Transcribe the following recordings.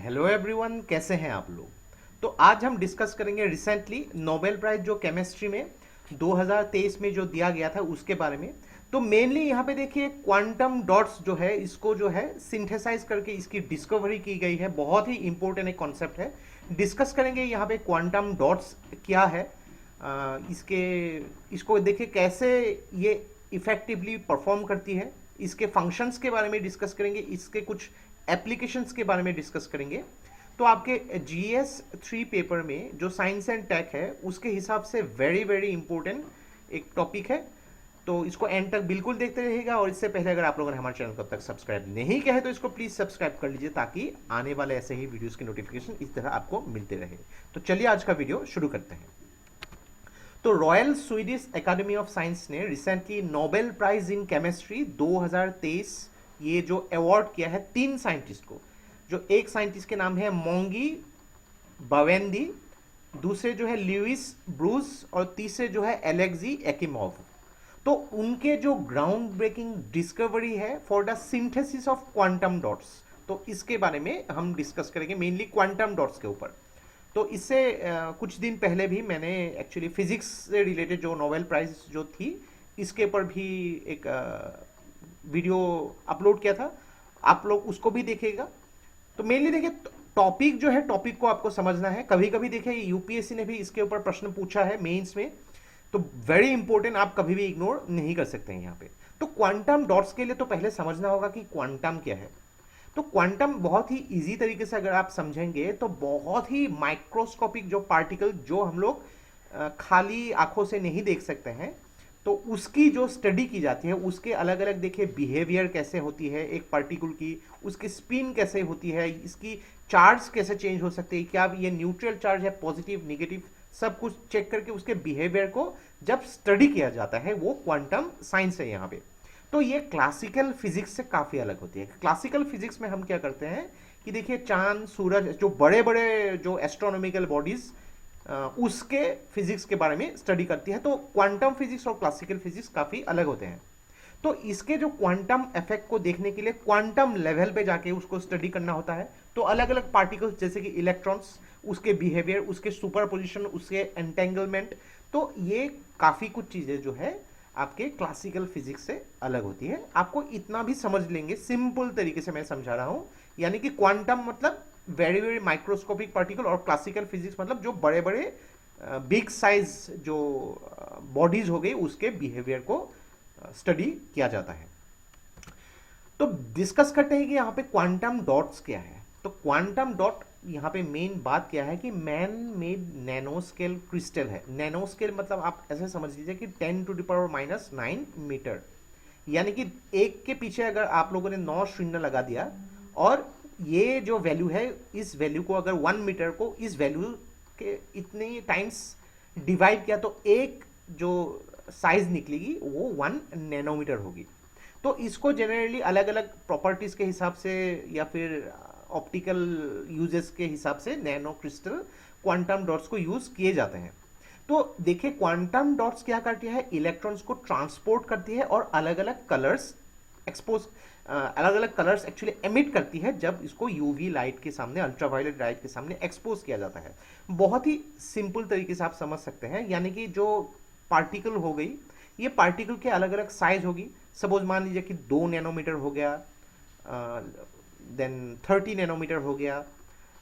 Hello everyone, कैसे हैं आप लोग। तो आज हम डिस्कस करेंगे रिसेंटली नोबेल प्राइज जो केमिस्ट्री में 2023 में जो दिया गया था उसके बारे में। तो मेनली यहाँ पे देखिए क्वांटम डॉट्स जो है इसको जो है सिंथेसाइज करके इसकी डिस्कवरी की गई है। बहुत ही इंपॉर्टेंट एक कॉन्सेप्ट है। डिस्कस करेंगे यहाँ पे क्वांटम डॉट्स क्या है, इसके इसको देखिए कैसे ये इफेक्टिवली परफॉर्म करती है, इसके फंक्शंस के बारे में डिस्कस करेंगे, इसके कुछ एप्लीकेशंस के बारे में डिस्कस करेंगे। तो आपके GS 3 पेपर में जो साइंस एंड टेक है उसके हिसाब से वेरी वेरी इंपॉर्टेंट एक टॉपिक है। तो इसको एंड तक बिल्कुल देखते रहिएगा। और इससे पहले अगर आप लोगों ने हमारे चैनल को अब तक सब्सक्राइब नहीं किया है तो इसको प्लीज सब्सक्राइब कर लीजिए ताकि आने वाले ऐसे ही वीडियोस की नोटिफिकेशन इस तरह आपको मिलते रहे। तो चलिए आज का वीडियो शुरू करते हैं। तो royal Swedish academy of science ने recently Nobel prize in chemistry 2023 ये जो अवार्ड किया है 3 साइंटिस्ट को। जो एक साइंटिस्ट के नाम है मोंगी बवेंदी, दूसरे जो है लुइस ब्रूस और तीसरे जो है एलेक्सी एकिमोव। तो उनके जो ग्राउंड ब्रेकिंग डिस्कवरी है for the synthesis of quantum dots, तो इसके बारे में हम डिस्कस करेंगे मेनली क्वांटम डॉट्स के ऊपर। तो इससे कुछ दिन पहले भी मैंने एक्चुअली फिजिक्स से रिलेटेड जो नोबेल प्राइज जो थी इसके ऊपर भी एक वीडियो अपलोड किया था, आप लोग उसको भी देखिएगा। तो मेनली देखिए टॉपिक जो है, टॉपिक को आपको समझना है। कभी कभी देखिए यूपीएससी ने भी इसके ऊपर प्रश्न पूछा है मेंस में, तो वेरी इंपॉर्टेंट, आप कभी भी इग्नोर नहीं कर सकते हैं यहाँ पे। तो क्वांटम डॉट्स के लिए तो पहले समझना होगा कि क्वांटम क्या है। तो क्वांटम बहुत ही इजी तरीके से अगर आप समझेंगे तो बहुत ही माइक्रोस्कोपिक जो पार्टिकल जो हम लोग खाली आंखों से नहीं देख सकते हैं, तो उसकी जो स्टडी की जाती है, उसके अलग अलग देखिए बिहेवियर कैसे होती है एक पार्टिकल की, उसकी स्पिन कैसे होती है, इसकी चार्ज कैसे चेंज हो सकती है, क्या ये न्यूट्रल चार्ज है, पॉजिटिव नेगेटिव, सब कुछ चेक करके उसके बिहेवियर को जब स्टडी किया जाता है वो क्वांटम साइंस है यहाँ पे। तो ये क्लासिकल फिजिक्स से काफी अलग होती है। क्लासिकल फिजिक्स में हम क्या करते हैं कि देखिए चांद सूरज जो बड़े बड़े जो एस्ट्रोनॉमिकल बॉडीज उसके फिजिक्स के बारे में स्टडी करती है। तो क्वांटम फिजिक्स और क्लासिकल फिजिक्स काफी अलग होते हैं। तो इसके जो क्वांटम इफेक्ट को देखने के लिए क्वांटम लेवल पे जाके उसको स्टडी करना होता है। तो अलग अलग पार्टिकल्स जैसे कि इलेक्ट्रॉन्स, उसके बिहेवियर, उसके सुपरपोजिशन, उसके एंटेंगलमेंट, तो ये काफी कुछ चीजें जो है आपके क्लासिकल फिजिक्स से अलग होती है। आपको इतना भी समझ लेंगे, सिंपल तरीके से मैं समझा रहा हूं, यानी कि क्वांटम मतलब वेरी वेरी माइक्रोस्कोपिक पार्टिकल और क्लासिकल फिजिक्स मतलब जो बड़े बड़े बिग साइज जो बॉडीज हो गई उसके बिहेवियर को स्टडी किया जाता है। तो डिस्कस करते हैं कि यहाँ पे क्वांटम डॉट्स क्या है। तो क्वांटम डॉट यहाँ पे मेन बात क्या है कि मैन मेड नैनोस्केल क्रिस्टल है। नैनोस्केल मतलब आप ऐसे समझ लीजिए कि 10⁻⁹ मीटर, यानी कि एक के पीछे अगर आप लोगों ने 9 शून्य लगा दिया और ये जो वैल्यू है इस वैल्यू को अगर 1 मीटर को इस वैल्यू के इतने टाइम्स डिवाइड किया तो एक जो साइज निकलेगी वो 1 नैनोमीटर होगी। तो इसको जनरली अलग अलग प्रॉपर्टीज के हिसाब से या फिर ऑप्टिकल यूजेस के हिसाब से नैनो क्रिस्टल क्वांटम डॉट्स को यूज किए जाते हैं। तो देखिए क्वांटम डॉट्स क्या करती है, इलेक्ट्रॉन्स को ट्रांसपोर्ट करती है और अलग अलग कलर्स एक्सपोज, अलग अलग कलर्स एक्चुअली एमिट करती है जब इसको यूवी लाइट के सामने, अल्ट्रावायलेट लाइट के सामने एक्सपोज किया जाता है। बहुत ही सिंपल तरीके से आप समझ सकते हैं, यानी कि जो पार्टिकल हो गई, ये पार्टिकल के अलग अलग साइज होगी। सपोज मान लीजिए कि 2 नैनोमीटर हो गया, देन 30 नैनोमीटर हो गया।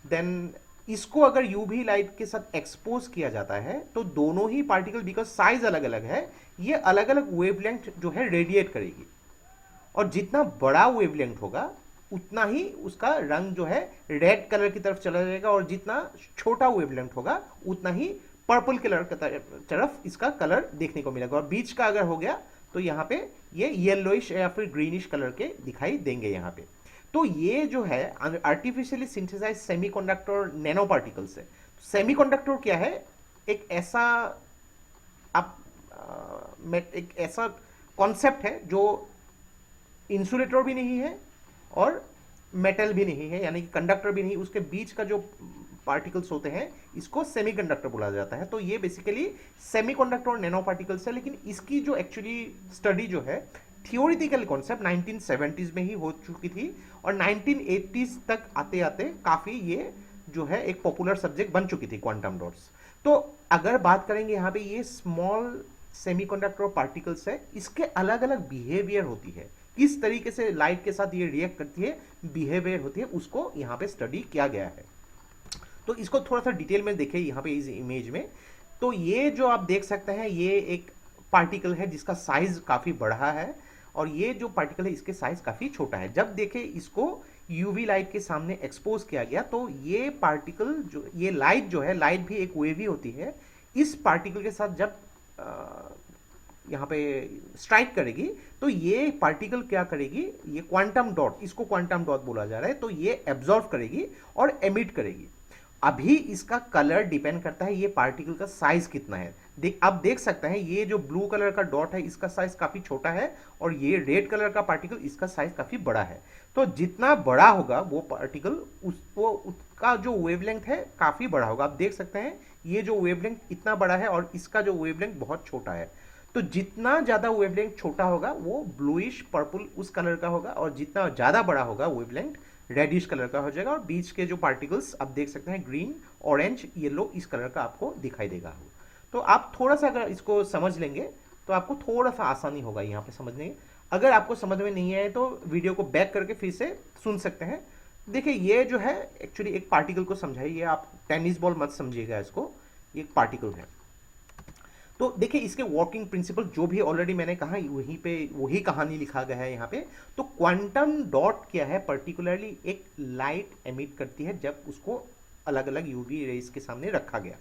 देन इसको अगर यूवी लाइट के साथ एक्सपोज किया जाता है तो दोनों ही पार्टिकल, बिकॉज साइज अलग अलग है, ये अलग अलग वेवलेंथ जो है रेडिएट करेगी। और जितना बड़ा वेवलेंथ होगा उतना ही उसका रंग जो है रेड कलर की तरफ चला जाएगा, और जितना छोटा वेवलेंथ होगा उतना ही पर्पल कलर की तरफ इसका कलर देखने को मिलेगा। और बीच का अगर हो गया तो यहाँ पे ये येलोइश या फिर ग्रीनिश कलर के दिखाई देंगे यहाँ पे। तो ये जो है artificially synthesize semiconductor nano particles है। सेमीकंडक्टर क्या है, एक ऐसा आप एक ऐसा कॉन्सेप्ट है जो इंसुलेटर भी नहीं है और मेटल भी नहीं है, यानी कि कंडक्टर भी नहीं, उसके बीच का जो पार्टिकल्स होते हैं इसको सेमीकंडक्टर बोला जाता है। तो ये बेसिकली सेमीकंडक्टर और नैनो पार्टिकल्स है। लेकिन इसकी जो एक्चुअली स्टडी जो है थियोरिटिकल कॉन्सेप्ट 1970s में ही हो चुकी थी और 1980s तक आते आते काफी ये जो है एक पॉपुलर सब्जेक्ट बन चुकी थी क्वांटम डॉट्स। तो अगर बात करेंगे यहाँ पे ये स्मॉल सेमीकंडक्टर पार्टिकल्स है, इसके अलग अलग बिहेवियर होती है, किस तरीके से लाइट के साथ ये रिएक्ट करती है, बिहेवियर होती है, उसको यहाँ पे स्टडी किया गया है। तो इसको थोड़ा सा डिटेल में देखें यहाँ पे इस इमेज में। तो ये जो आप देख सकते हैं ये एक पार्टिकल है जिसका साइज काफी बड़ा है और ये जो पार्टिकल है इसके साइज काफी छोटा है। जब देखें इसको यूवी लाइट के सामने एक्सपोज किया गया तो ये पार्टिकल जो ये लाइट जो है, लाइट भी एक वेव ही होती है, इस पार्टिकल के साथ जब यहाँ पे स्ट्राइक करेगी तो ये पार्टिकल क्या करेगी, ये क्वांटम डॉट, इसको क्वांटम डॉट बोला जा रहा है, तो ये एब्जॉर्व करेगी और एमिट करेगी। अभी इसका कलर डिपेंड करता है ये पार्टिकल का साइज कितना है। आप देख सकते हैं ये जो ब्लू कलर का डॉट है इसका साइज काफी छोटा है और ये रेड कलर का पार्टिकल इसका साइज काफी बड़ा है। तो जितना बड़ा होगा वो पार्टिकल उसका जो वेवलेंथ है काफी बड़ा होगा। आप देख सकते हैं ये जो वेवलेंथ इतना बड़ा है और इसका जो वेवलेंथ बहुत छोटा है। तो जितना ज्यादा वेवलेंथ छोटा होगा वो ब्लूइश पर्पल उस कलर का होगा और जितना ज्यादा बड़ा होगा वेवलेंथ रेडिश कलर का हो जाएगा और बीच के जो पार्टिकल्स आप देख सकते हैं ग्रीन, ऑरेंज, येलो इस कलर का आपको दिखाई देगा। तो आप थोड़ा सा अगर इसको समझ लेंगे तो आपको थोड़ा सा आसानी होगा यहाँ पे समझने में। अगर आपको समझ में नहीं आए तो वीडियो को बैक करके फिर से सुन सकते हैं। देखिए ये जो है एक्चुअली एक पार्टिकल को समझाइए, आप टेनिस बॉल मत समझिएगा इसको, ये एक पार्टिकल है। तो देखिए इसके वर्किंग प्रिंसिपल जो भी ऑलरेडी मैंने कहा वहीं पे वही कहानी लिखा गया है यहाँ पे। तो क्वांटम डॉट क्या है, पर्टिकुलरली एक लाइट एमिट करती है जब उसको अलग अलग यूवी रेज के सामने रखा गया।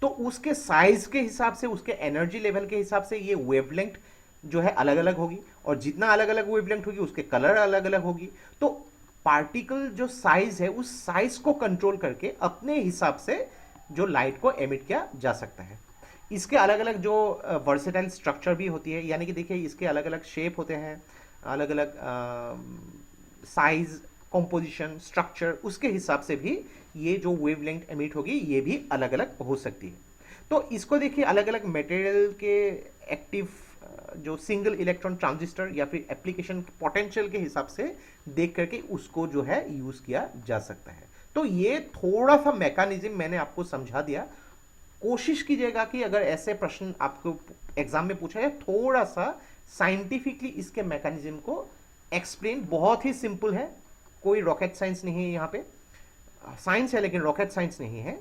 तो उसके साइज के हिसाब से, उसके एनर्जी लेवल के हिसाब से ये वेवलेंथ जो है अलग अलग होगी और जितना अलग अलग वेवलेंथ होगी उसके कलर अलग अलग होगी। तो पार्टिकल जो साइज है उस साइज को कंट्रोल करके अपने हिसाब से जो लाइट को एमिट किया जा सकता है। इसके अलग अलग जो वर्सेटाइल स्ट्रक्चर भी होती है, यानी कि देखिए इसके अलग अलग शेप होते हैं, अलग अलग साइज, कंपोजिशन, स्ट्रक्चर, उसके हिसाब से भी ये जो वेवलेंथ एमिट होगी ये भी अलग अलग हो सकती है। तो इसको देखिए अलग अलग मटेरियल के एक्टिव जो सिंगल इलेक्ट्रॉन ट्रांजिस्टर या फिर एप्लीकेशन पोटेंशियल के हिसाब से देख करके उसको जो है यूज किया जा सकता है। तो ये थोड़ा सा मैकेनिज्म मैंने आपको समझा दिया। कोशिश कीजिएगा कि अगर ऐसे प्रश्न आपको एग्जाम में पूछा जाए थोड़ा सा साइंटिफिकली इसके मैकेनिज्म को एक्सप्लेन, बहुत ही सिंपल है, कोई रॉकेट साइंस नहीं है यहाँ पे, साइंस है लेकिन रॉकेट साइंस नहीं है,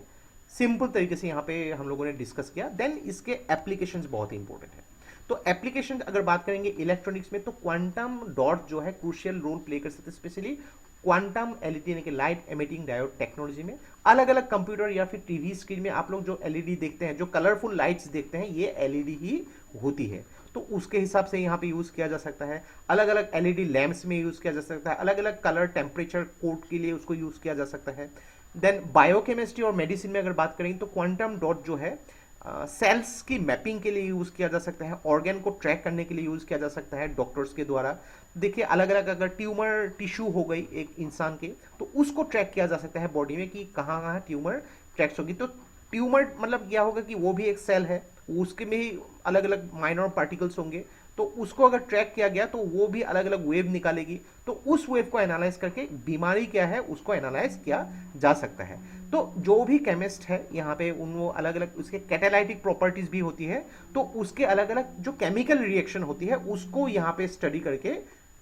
सिंपल तरीके से यहाँ पे हम लोगों ने डिस्कस किया। देन इसके एप्लीकेशंस बहुत ही इंपॉर्टेंट है। तो एप्लीकेशन अगर बात करेंगे इलेक्ट्रॉनिक्स में तो क्वांटम डॉट जो है क्रूशियल रोल प्ले कर सकते हैं, स्पेशली क्वांटम एलईडी यानी कि लाइट एमिटिंग डायोड टेक्नोलॉजी में। अलग अलग कंप्यूटर या फिर टीवी स्क्रीन में आप लोग जो एलईडी देखते हैं, जो कलरफुल लाइट्स देखते हैं, ये एलईडी ही होती है। तो उसके हिसाब से यहाँ पे यूज किया जा सकता है। अलग अलग एलईडी लैंप्स में यूज किया जा सकता है, अलग अलग कलर टेम्परेचर कोड के लिए उसको यूज किया जा सकता है। देन बायोकेमिस्ट्री और मेडिसिन में अगर बात करें तो क्वांटम डॉट जो है सेल्स की मैपिंग के लिए यूज किया जा सकता है, ऑर्गन को ट्रैक करने के लिए यूज किया जा सकता है डॉक्टर्स के द्वारा। देखिए अलग अलग अगर ट्यूमर टिश्यू हो गई एक इंसान के तो उसको ट्रैक किया जा सकता है बॉडी में कि कहाँ कहाँ ट्यूमर ट्रैक्स होगी। तो ट्यूमर मतलब क्या होगा कि वो भी एक सेल है, उसके में ही अलग अलग माइनर पार्टिकल्स होंगे, तो उसको अगर ट्रैक किया गया तो वो भी अलग अलग वेव निकालेगी। तो उस वेव को एनालाइज करके बीमारी क्या है उसको एनालाइज किया जा सकता है। तो जो भी केमिस्ट है यहाँ पे उन वो अलग अलग उसके कैटालाइटिक प्रॉपर्टीज भी होती है, तो उसके अलग अलग जो केमिकल रिएक्शन होती है उसको यहाँ पे स्टडी करके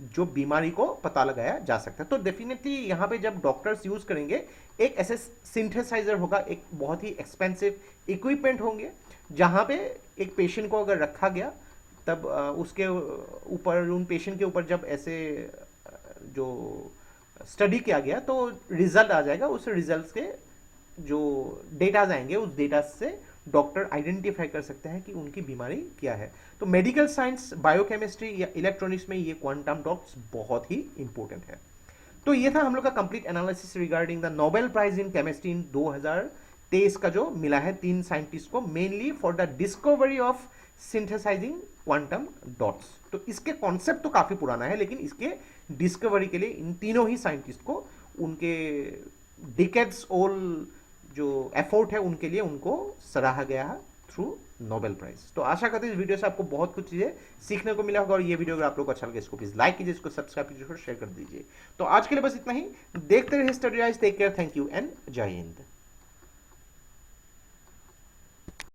जो बीमारी को पता लगाया जा सकता है। तो डेफिनेटली यहाँ पे जब डॉक्टर्स यूज करेंगे एक ऐसे सिंथेसाइजर होगा, एक बहुत ही एक्सपेंसिव इक्विपमेंट होंगे जहाँ पे एक पेशेंट को अगर रखा गया तब उसके ऊपर उन पेशेंट के ऊपर जब ऐसे जो स्टडी किया गया तो रिजल्ट आ जाएगा, उस रिजल्ट के जो डेटाज आएंगे उस डेटा से डॉक्टर आइडेंटिफाई कर सकते हैं कि उनकी बीमारी क्या है। तो मेडिकल साइंस, बायोकेमिस्ट्री या इलेक्ट्रॉनिक्स में ये क्वांटम डॉट्स बहुत ही इंपॉर्टेंट है। तो ये था हम लोग का complete analysis regarding the Nobel prize in chemistry in 2023 का जो मिला है 3 साइंटिस्ट को, mainly for the discovery of synthesizing quantum dots. तो इसके कॉन्सेप्ट तो काफी पुराना है लेकिन इसके डिस्कवरी के लिए इन तीनों ही साइंटिस्ट को उनके डिकेड्स ओल्ड जो एफर्ट है उनके लिए उनको सराहा गया है थ्रू नोबेल प्राइज। तो आशा करते हैं इस वीडियो से आपको बहुत कुछ चीजें सीखने को मिला होगा, और ये वीडियो अगर आप लोग को अच्छा लगे इसको प्लीज लाइक कीजिए, इसको सब्सक्राइब कीजिए और शेयर कर दीजिए। तो आज के लिए बस इतना ही, देखते रहिए study rise, take care, thank you and Jai Hind.